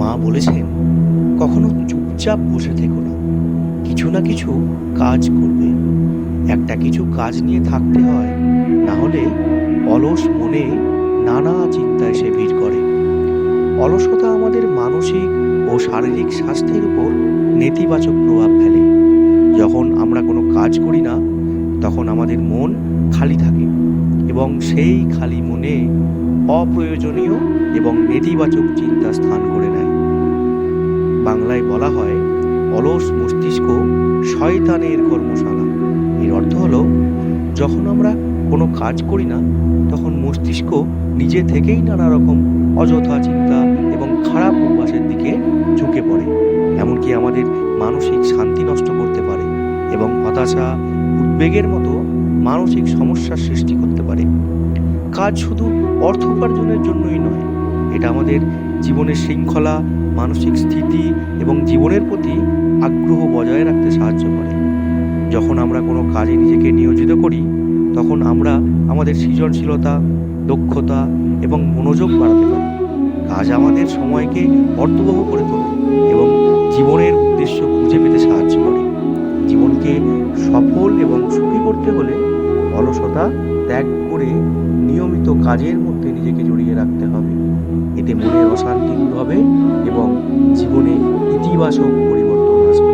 মা বলেছেন, কখনো চুপচাপ বসে থেকো না, কিছু না কিছু কাজ করবে। একটা কিছু কাজ নিয়ে থাকতে হয়, না হলে অলস মনে নানা চিন্তা এসে ভিড় করে। অলসতা আমাদের মানসিক ও শারীরিক স্বাস্থ্যের উপর নেতিবাচক প্রভাব ফেলে। যখন আমরা কোনো কাজ করি না, তখন আমাদের মন খালি থাকে এবং সেই খালি মনে অপ্রয়োজনীয় এবং নেতিবাচক চিন্তা স্থান করে নেয়। বাংলায় বলা হয়, অলস মস্তিষ্ক শয়তানের কর্মশালা। এর অর্থ হলো, যখন আমরা কোনো কাজ করি না, তখন মস্তিষ্ক নিজে থেকেই নানা রকম অযথা চিন্তা এবং খারাপ অভ্যাসের দিকে ঝুঁকে পড়ে। এমনকি আমাদের মানসিক শান্তি নষ্ট করতে পারে এবং হতাশা, উদ্বেগের মতো মানসিক সমস্যার সৃষ্টি করতে পারে। কাজ শুধু অর্থ উপার্জনের জন্যই নয়, এটা আমাদের জীবনের শৃঙ্খলা, মানসিক স্থিতি এবং জীবনের প্রতি আগ্রহ বজায় রাখতে সাহায্য করে। যখন আমরা কোনো কাজে নিজেকে নিয়োজিত করি, তখন আমরা আমাদের সৃজনশীলতা, দক্ষতা এবং মনোযোগ বাড়াতে পারি। কাজ আমাদের সময়কে অর্থবহ করে তোলে এবং জীবনের উদ্দেশ্য খুঁজে পেতে সাহায্য করে। জীবনকে সফল এবং সুখী করতে হলে অলসতা ত্যাগ করে নিয়মিত কাজের মধ্যে নিজেকে জড়িয়ে রাখতে হবে। এতে মনের অশান্তি দূর হবে এবং জীবনে ইতিবাচক পরিবর্তন আসবে।